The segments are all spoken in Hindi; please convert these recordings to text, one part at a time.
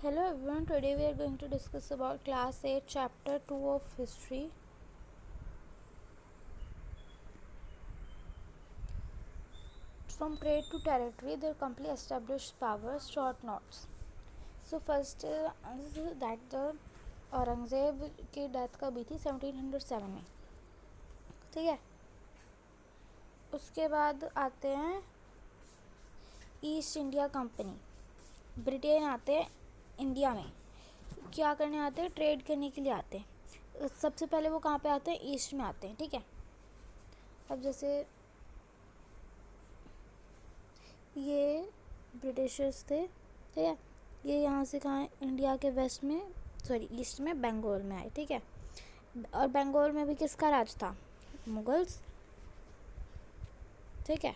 Hello everyone, today we are going to discuss about class 8 chapter 2 of history. From trade to territory, their company established powers, short notes. So first that the Aurangzeb की डेथ कब हुई थी 1707 में, ठीक है। उसके बाद आते हैं ईस्ट इंडिया कंपनी, ब्रिटेन आते हैं इंडिया में, क्या करने आते हैं? ट्रेड करने के लिए आते हैं। सबसे पहले वो कहाँ पे आते हैं? ईस्ट में आते हैं, ठीक है। अब जैसे ये ब्रिटिशर्स थे, ठीक है। ये यहाँ से कहाँ, इंडिया के वेस्ट में, सॉरी ईस्ट में, बंगाल में आए, ठीक है। और बंगाल में भी किसका राज था? मुगल्स, ठीक है।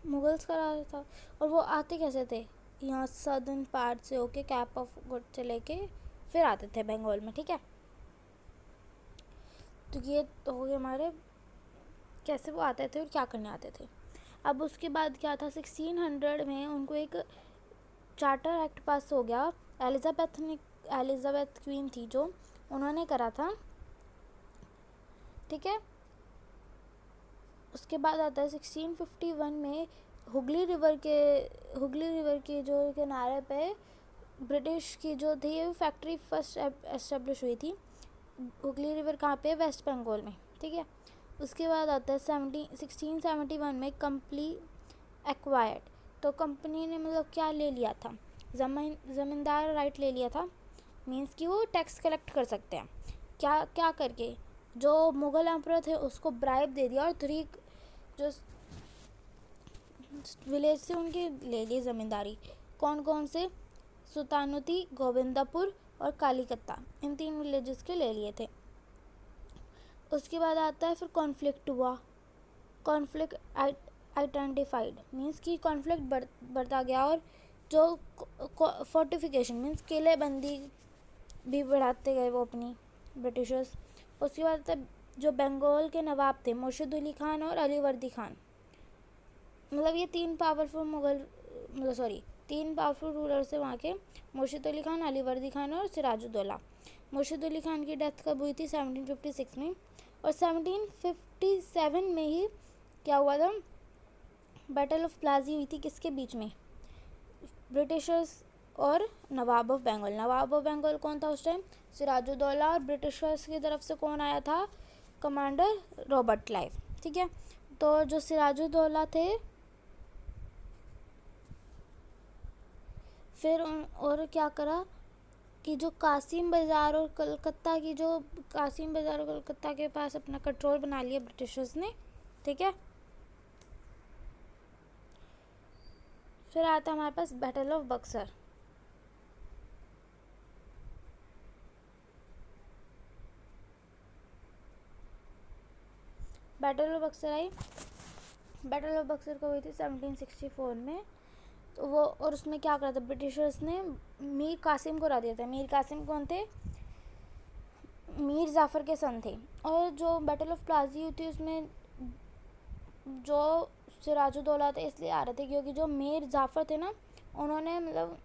मुगल्स का राज था। और वो आते कैसे थे? यहाँ सदर्न पार्ट से होके कैप ऑफ गुड से लेके फिर आते थे बंगाल में, ठीक है। तो ये तो हो गए हमारे कैसे वो आते थे और क्या करने आते थे। अब उसके बाद क्या था, 1600 में उनको एक चार्टर एक्ट पास हो गया। एलिजाबेथ क्वीन थी जो, उन्होंने करा था, ठीक है। उसके बाद आता है 1651 में हुगली रिवर के जो किनारे पे ब्रिटिश की जो थी फैक्ट्री फर्स्ट एस्टेब्लिश हुई थी। हुगली रिवर कहाँ पे? वेस्ट बंगाल में, ठीक है। उसके बाद आता है 1671 में कंपनी एक्वायर्ड। तो कंपनी ने मतलब क्या ले लिया था? ज़मींदार राइट ले लिया था, मीन्स कि वो टैक्स कलेक्ट कर सकते हैं। क्या करके? जो मुग़ल एम्परर थे उसको ब्राइब दे दिया और 3 जो विलेज से उनके ले लिए ज़मींदारी। कौन कौन से? सुल्तानुती, गोविंदापुर और कालीकत्ता, इन 3 विलेजेस के ले लिए थे। उसके बाद आता है फिर कॉन्फ्लिक्ट हुआ। कॉन्फ्लिक्ट आइडेंटिफाइड मीन्स कि कॉन्फ्लिक्ट बढ़ता गया और जो फोर्टिफिकेशन मीन्स किलेबंदी भी बढ़ाते गए वो अपनी ब्रिटिशर्स। उसके बाद आता है जो बंगाल के नवाब थे, मुर्शिद अली खान और अलीवर्दी खान। मतलब ये 3 पावरफुल रूलर्स थे वहाँ के, मुर्शिद अली खान, अलीवर्दी खान और सिराजुद्दौला। मुर्शिद अली खान की डेथ कब हुई थी? 1756 में। और 1757 में ही क्या हुआ था? बैटल ऑफ प्लाजी हुई थी। किसके बीच में? ब्रिटिशर्स और नवाब ऑफ बंगाल। नवाब ऑफ बंगाल कौन था उस टाइम? सिराजुद्दौला। और ब्रिटिशर्स की तरफ से कौन आया था? कमांडर रॉबर्ट क्लाइव, ठीक है। तो जो सिराजुद्दौला थे फिर और क्या करा कि जो कासिम बाज़ार और कलकत्ता के पास अपना कंट्रोल बना लिया ब्रिटिशर्स ने, ठीक है। फिर आता हमारे पास battle of Buxar. Battle of Buxar आई। बैटल ऑफ बक्सर को हुई थी 1764 में। तो वो, और उसमें क्या करा था ब्रिटिशर्स ने? मीर कासिम को हरा दिया था। मीर कासिम कौन थे? मीर जाफ़र के सन थे। और जो बैटल ऑफ प्लाजी हुई थी उसमें जो सिराजुद्दौला थे इसलिए आ रहे थे क्योंकि जो मीर जाफ़र थे ना, उन्होंने मतलब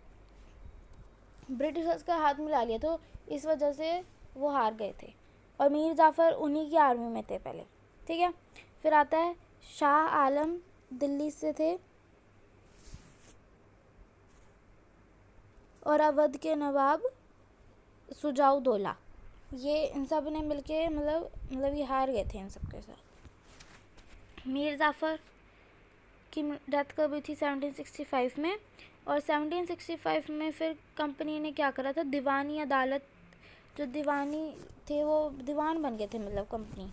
ब्रिटिशर्स का हाथ मिला लिया, तो इस वजह से वो हार गए थे। और मीर जाफ़र उन्हीं की आर्मी में थे पहले, ठीक है। फिर आता है शाह आलम, दिल्ली से थे, और अवध के नवाब सुजाउद्दौला। ये इन सब ने मिलके मतलब ये हार गए थे इन सब के साथ। मीर जाफ़र की डेथ कब हुई थी? 1765 में। और 1765 में फिर कंपनी ने क्या करा था? दीवानी अदालत, जो दीवानी थे वो दीवान बन गए थे। मतलब कंपनी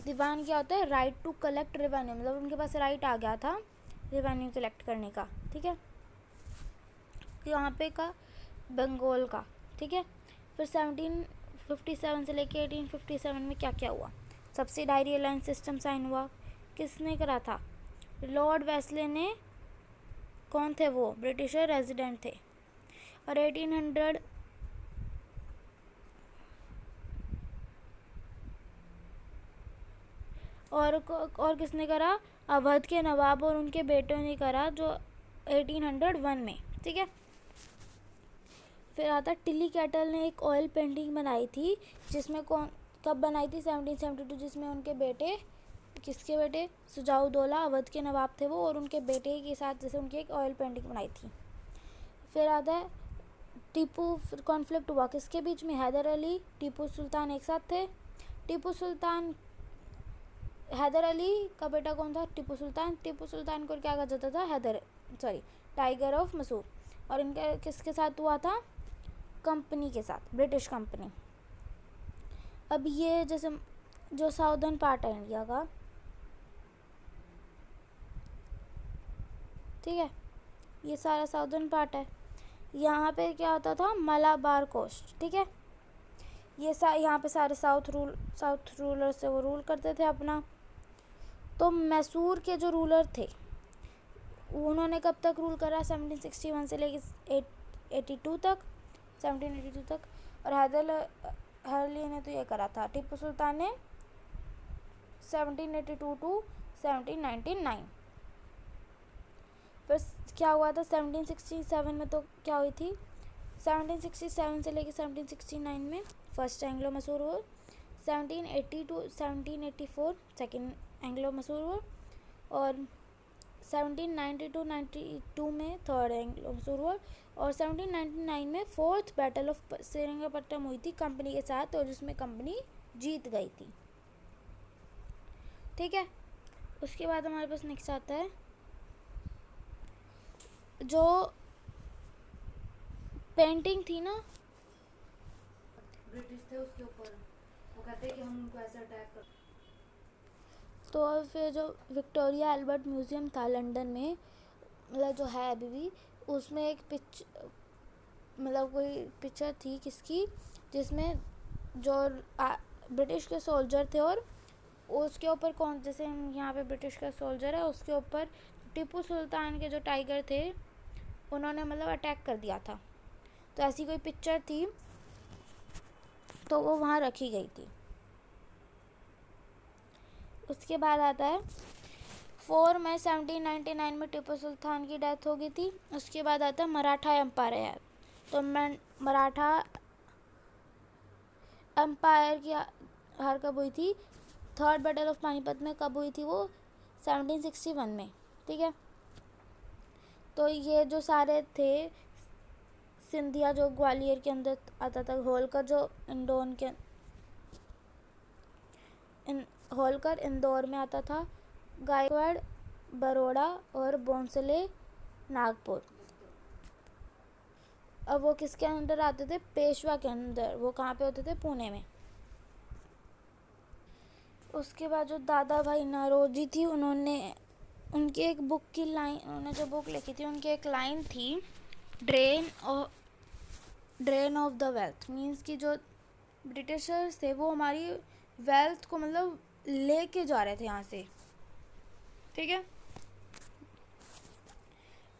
दीवान क्या होता है? राइट टू कलेक्ट रेवेन्यू, मतलब उनके पास राइट आ गया था रेवेन्यू कलेक्ट करने का, ठीक है। यहाँ पे का बंगाल का, ठीक है। फिर 1757 से लेके 1857 में क्या क्या हुआ? सब्सिडायरी अलायंस सिस्टम साइन हुआ। किसने करा था? लॉर्ड वेस्ले ने। कौन थे वो? ब्रिटिशर रेजिडेंट थे। और 1800 और किसने करा? अवध के नवाब और उनके बेटों ने करा, जो 1801 में, ठीक है। फिर आता टिली कैटल ने एक ऑयल पेंटिंग बनाई थी, जिसमें कब बनाई थी? 1772, जिसमें उनके बेटे, किसके बेटे? सुजाउद्दौला, अवध के नवाब थे वो, और उनके बेटे के साथ जैसे उनकी एक ऑयल पेंटिंग बनाई थी। फिर आता है टीपू, कॉन्फ्लिक्ट हुआ किसके बीच में? हैदर अली, टीपू सुल्तान एक साथ थे। टीपू सुल्तान, हैदर अली का बेटा कौन था? टीपू सुल्तान। टीपू सुल्तान को क्या कहा जाता था? Tiger of Mysore. और इनका किसके साथ हुआ था? कंपनी के साथ, ब्रिटिश कंपनी। अब ये जैसे जो साउदर्न पार्ट है इंडिया का, ठीक है, ये सारा साउदर्न पार्ट है। यहाँ पे क्या होता था? मलाबार कोस्ट, ठीक है। ये यहाँ पे सारे साउथ रूलर से वो रूल करते थे अपना। तो मैसूर के जो रूलर थे उन्होंने कब तक रूल करा? 1761 से लेके 82 तक, 1782 तक। और हैदर अली ने तो ये करा था, टीपू सुल्तान ने 1782 टू 1799। फिर क्या हुआ था 1767 में? तो क्या हुई थी? 1767 से लेके 1769 में first Anglo Mysore war, 1780 to 1784 second Anglo Mysore war, और 1790 टू 92 में थर्ड एंग्लो मैसूर वॉर, और 1799 में फोर्थ बैटल ऑफ सेरिंगपट्टम हुई थी कंपनी के साथ, और जिसमें कंपनी जीत गई थी, ठीक है। उसके बाद हमारे पास नेक्स्ट आता है जो पेंटिंग थी ना ब्रिटिश थे उसके ऊपर, वो कहते हैं कि हम उनको ऐसे अटैक कर। तो फिर जो विक्टोरिया एल्बर्ट म्यूज़ियम था लंदन में, मतलब जो है अभी भी, उसमें एक मतलब कोई पिक्चर थी किसकी, जिसमें जो ब्रिटिश के सोल्जर थे, और उसके ऊपर कौन, जैसे यहाँ पे ब्रिटिश का सोल्जर है, उसके ऊपर टीपू सुल्तान के जो टाइगर थे उन्होंने मतलब अटैक कर दिया था। तो ऐसी कोई पिक्चर थी, तो वो वहाँ रखी गई थी। उसके बाद आता है 4 मई 1799 में टीपू सुल्तान की डेथ हो गई थी। उसके बाद आता है मराठा एम्पायर। तो मराठा एम्पायर की हार कब हुई थी? थर्ड बैटल ऑफ पानीपत में कब हुई थी? वो 1761 में, ठीक है। तो ये जो सारे थे, सिंधिया जो ग्वालियर के अंदर आता था, होलकर जो होलकर इंदौर में आता था, गायकवाड़ बड़ौदा, और भोंसले नागपुर। अब वो किसके अंदर आते थे? पेशवा के अंदर। वो कहाँ पे होते थे? पुणे में। उसके बाद जो दादा भाई नौरोजी थी, उनकी एक बुक की लाइन, उन्होंने जो बुक लिखी थी उनकी एक लाइन थी, drain of the wealth. Means कि जो ब्रिटिशर्स थे वो हमारी वेल्थ को मतलब लेके जा रहे थे यहाँ से, ठीक है।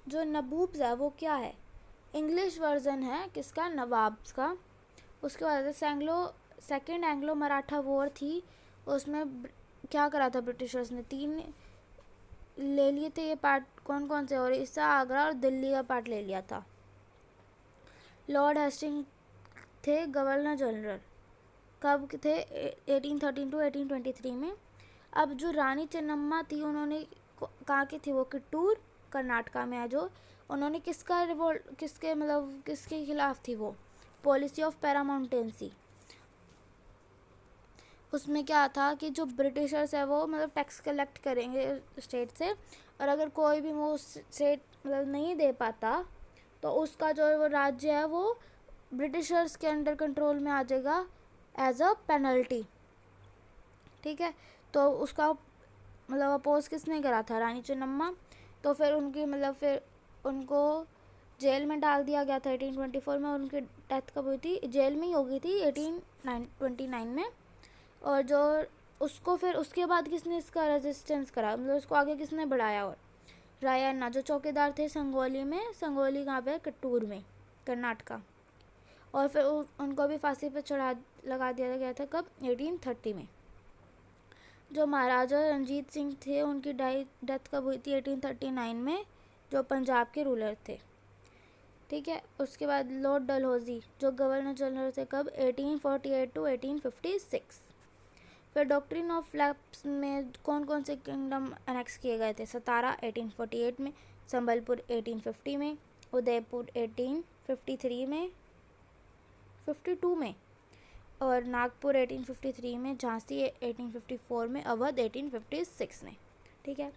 जो नबूब्स है वो क्या है? इंग्लिश वर्जन है किसका? नवाब्स का। उसके बाद सेकेंड एंग्लो मराठा वॉर थी, उसमें क्या करा था ब्रिटिशर्स ने? 3 ले लिए थे ये पार्ट, कौन कौन से? उड़ीसा, आगरा और दिल्ली का पार्ट ले लिया था। लॉर्ड हेस्टिंग थे गवर्नर जनरल। कब थे? 1813 टू 1823 में। अब जो रानी चेन्नम्मा थी, उन्होंने कहाँ की थी? वो किट्टूर, कर्नाटका में है। जो उन्होंने किसके खिलाफ थी? वो पॉलिसी ऑफ पैरामाउंटेंसी। उसमें क्या था कि जो ब्रिटिशर्स है वो मतलब टैक्स कलेक्ट करेंगे स्टेट से, और अगर कोई भी वो स्टेट मतलब नहीं दे पाता तो उसका जो वो राज्य है वो ब्रिटिशर्स के अंडर कंट्रोल में आ जाएगा एज अ पेनल्टी, ठीक है। तो उसका मतलब अपोज किसने करा था? रानी चेन्नम्मा। तो फिर उनको जेल में डाल दिया गया था 1824 में, और उनकी डेथ कब हुई थी? जेल में ही हो गई थी 1829 में। और जो उसको फिर उसके बाद किसने इसका रेजिस्टेंस करा, मतलब उसको आगे किसने बढ़ाया? और रायन्ना जो चौकीदार थे संगोली कहाँ पे? किट्टूर में, कर्नाटका। और फिर उनको भी फांसी पर लगा दिया गया था। कब? 1830 में। जो महाराजा रंजीत सिंह थे उनकी डेथ कब हुई थी? 1839 में, जो पंजाब के रूलर थे, ठीक है। उसके बाद लॉर्ड डलहौजी जो गवर्नर जनरल थे, कब, 1848 टू 1856। फिर डॉक्ट्रिन ऑफ लैप्स में कौन कौन से किंगडम एनेक्स किए गए थे? सतारा 1848 में, संबलपुर 1850 में, उदयपुर 1853 में, 52 में, और नागपुर 1853 में, झांसी 1854 में, अवध 1856 में, ठीक है।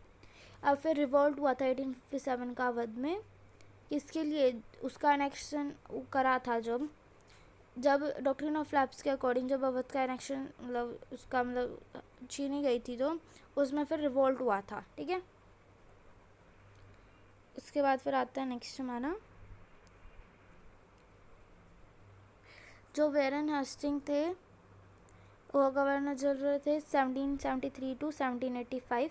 अब फिर रिवॉल्ट हुआ था 1857 का अवध में, किसके लिए? उसका एनेक्शन करा था जब डॉक्ट्रिन ऑफ लैप्स के अकॉर्डिंग जब अवध का एनेक्शन मतलब उसका मतलब छीनी गई थी, तो उसमें फिर रिवॉल्ट हुआ था, ठीक है। उसके बाद फिर आता है नेक्स्ट हमारा, जो वेरन हेस्टिंग थे वो गवर्नर जनरल थे 1773 टू 1785,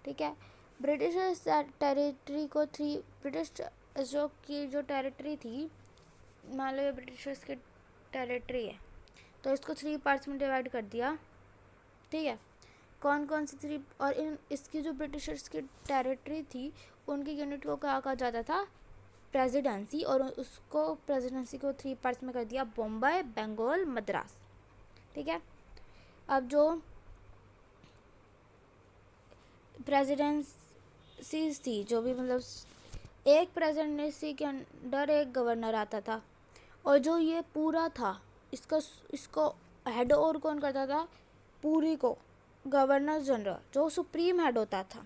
ठीक है। ब्रिटिश टेरिटरी को ब्रिटिश जो टेरिटरी थी, मान लो ये ब्रिटिशर्स की टेरिटरी है, तो इसको 3 पार्ट्स में डिवाइड कर दिया, ठीक है। कौन कौन सी 3? और इसकी जो ब्रिटिशर्स की टेरिटरी थी उनकी यूनिट को क्या कहा जाता था? प्रेसिडेंसी, और उसको प्रेसिडेंसी को 3 पार्ट्स में कर दिया, बम्बई, बंगाल, मद्रास, ठीक है। अब जो प्रेसिडेंसीज थी, जो भी मतलब एक प्रेसिडेंसी के अंडर एक गवर्नर आता था, और जो ये पूरा था इसको हेड और कौन करता था? पूरी को गवर्नर जनरल, जो सुप्रीम हेड होता था।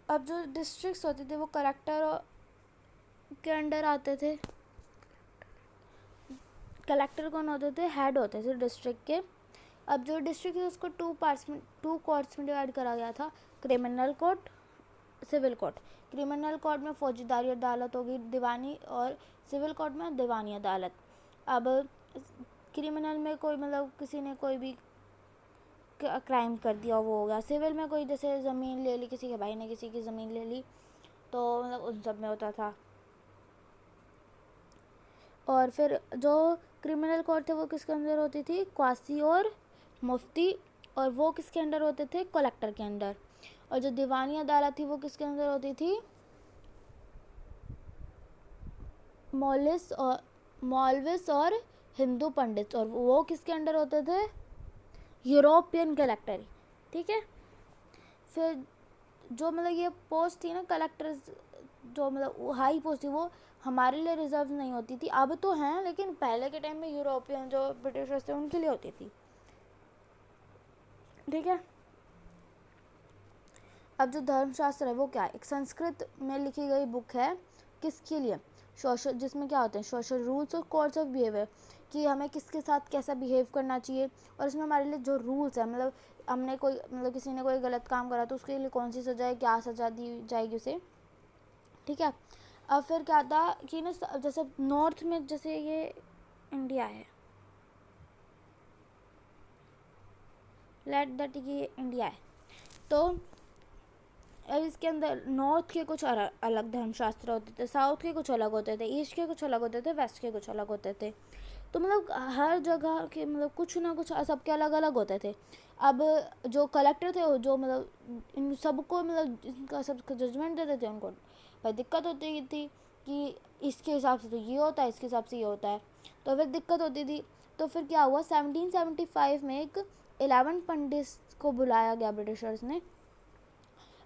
अब जो डिस्ट्रिक्ट्स होते थे वो कलेक्टर के अंडर आते थे। कलेक्टर कौन होते थे? हेड होते थे डिस्ट्रिक्ट के। अब जो डिस्ट्रिक्ट है उसको 2 कोर्ट्स में डिवाइड करा गया था, criminal court, civil court. Criminal court में फौजदारी अदालत होगी, दीवानी, और सिविल कोर्ट में दीवानी अदालत। अब क्रिमिनल में कोई मतलब किसी ने कोई भी क्राइम कर दिया वो हो गया। सिविल में कोई जैसे ज़मीन ले ली, किसी के भाई ने किसी की ज़मीन ले ली, तो मतलब उन सब में होता था। और फिर जो क्रिमिनल कोर्ट थे वो किसके अंदर होती थी? क्वासी और मुफ्ती, और वो किसके अंडर होते थे? कलेक्टर के अंडर। और जो दीवानी अदालत थी वो किसके अंदर होती थी? मौलविस और हिंदू पंडित, और वो किसके अंडर होते थे? यूरोपियन कलेक्टर, ठीक है। फिर जो मतलब ये पोस्ट थी ना कलेक्टर, जो मतलब हाई पोस्ट थी, वो हमारे लिए रिजर्व नहीं होती थी, अब तो हैं, लेकिन पहले के टाइम में यूरोपियन जो ब्रिटिशर्स थे उनके लिए होती थी, ठीक है। अब जो धर्मशास्त्र है वो क्या है? एक संस्कृत में लिखी गई बुक है, किसके लिए? सोशल, जिसमें क्या होते हैं? सोशल रूल्स और कोड्स ऑफ बिहेवियर, कि हमें किसके साथ कैसा बिहेव करना चाहिए, और इसमें हमारे लिए जो रूल्स है, मतलब हमने कोई मतलब किसी ने कोई गलत काम करा तो उसके लिए कौन सी सज़ा है, क्या सज़ा दी जाएगी उसे, ठीक है। अब फिर क्या था कि ना, जैसे नॉर्थ में, जैसे ये इंडिया है, लेट दैट ये इंडिया है, तो अब इसके अंदर नॉर्थ के कुछ अलग धर्मशास्त्र होते थे, साउथ के कुछ अलग होते थे, ईस्ट के कुछ अलग होते थे, वेस्ट के कुछ अलग होते थे। तो मतलब हर जगह के मतलब कुछ ना कुछ सबके अलग अलग होते थे। अब जो कलेक्टर थे जो मतलब इन सबको मतलब इनका सबका जजमेंट देते थे, उनको भाई दिक्कत होती थी कि इसके हिसाब से तो ये होता है, इसके हिसाब से ये होता है, तो फिर दिक्कत होती थी। तो फिर क्या हुआ, 1775 में एक 11 पंडित को बुलाया गया ब्रिटिशर्स ने,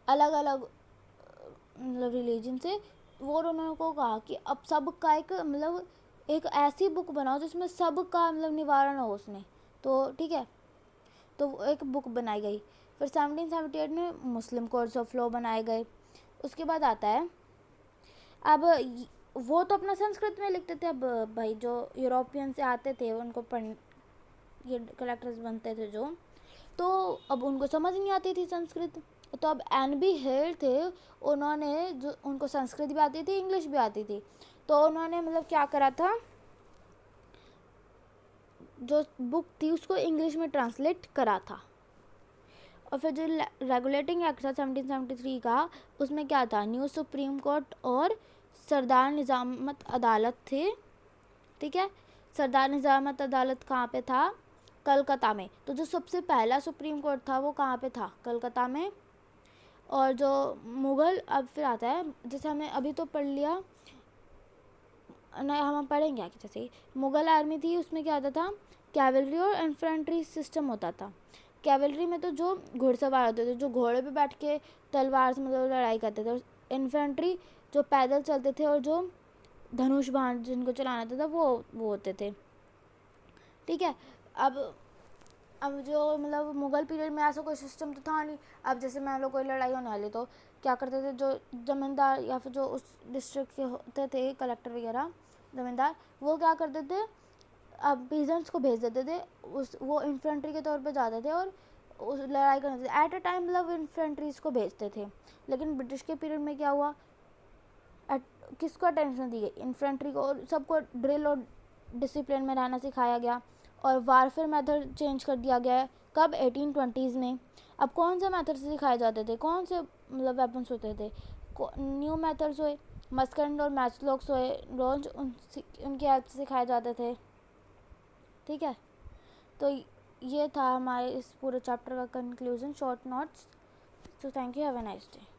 अलग अलग मतलब रिलीजन से। वो उन्होंने को कहा कि अब सबका एक मतलब एक ऐसी बुक बनाओ जिसमें सबका मतलब निवारण हो उसमें, तो ठीक है। तो एक बुक बनाई गई। फिर 1778 में मुस्लिम कोड्स ऑफ लॉ बनाए गए। उसके बाद आता है, अब वो तो अपना संस्कृत में लिखते थे, अब भाई जो यूरोपियन से आते थे उनको ये कलेक्टर्स बनते थे जो, तो अब उनको समझ नहीं आती थी संस्कृत, तो अब एन.बी. हेयर थे, उन्होंने जो उनको संस्कृत भी आती थी, इंग्लिश भी आती थी, तो उन्होंने मतलब क्या करा था, जो बुक थी उसको इंग्लिश में ट्रांसलेट करा था। और फिर जो रेगुलेटिंग एक्ट था 1773 का, उसमें क्या था, न्यू सुप्रीम कोर्ट और सरदार निजामत अदालत थे, ठीक है। सरदार निजामत अदालत कहाँ पे था? कलकत्ता में। तो जो सबसे पहला सुप्रीम कोर्ट था वो कहाँ पे था? कलकत्ता में। और जो मुग़ल अब फिर आता है, जैसे हमने अभी तो पढ़ लिया ना, हम पढ़ेंगे आगे। जैसे मुग़ल आर्मी थी, उसमें क्या आता था, कैवलरी और इन्फेंट्री सिस्टम होता था। कैवलरी में तो जो घुड़सवार होते थे, जो घोड़े पे बैठ के तलवार से मतलब लड़ाई करते थे, और इन्फेंट्री जो पैदल चलते थे और जो धनुष बाण जिनको चलाना आता था वो होते थे। ठीक है। अब जो मतलब मुग़ल पीरियड में ऐसा कोई सिस्टम तो था नहीं। अब जैसे मान लो कोई लड़ाई होने वाली तो क्या करते थे, जो ज़मींदार या फिर जो उस डिस्ट्रिक्ट के होते थे, कलेक्टर वगैरह, ज़मींदार, वो क्या करते थे, अब पीजेंट्स को भेज देते थे, वो इन्फेंट्री के तौर पे जाते थे और उस लड़ाई करते थे। एट अ टाइम मतलब इन्फेंट्रीज को भेजते थे। लेकिन ब्रिटिश के पीरियड में क्या हुआ, किसको अटेंशन दी गई, इन्फेंट्री को, और सबको ड्रिल और डिसिप्लिन में रहना सिखाया गया और वारफेयर मेथड चेंज कर दिया गया है। कब, 1820s में। अब कौन से मेथड से सिखाए जाते थे, कौन से मतलब वेपन्स होते थे, न्यू मेथड्स हुए, मस्कंड और मैचलॉक्स हुए, लॉन्च उनकी हेल्प से सिखाए जाते थे। ठीक है। तो ये था हमारे इस पूरे चैप्टर का conclusion, short notes. So thank you, have a nice day.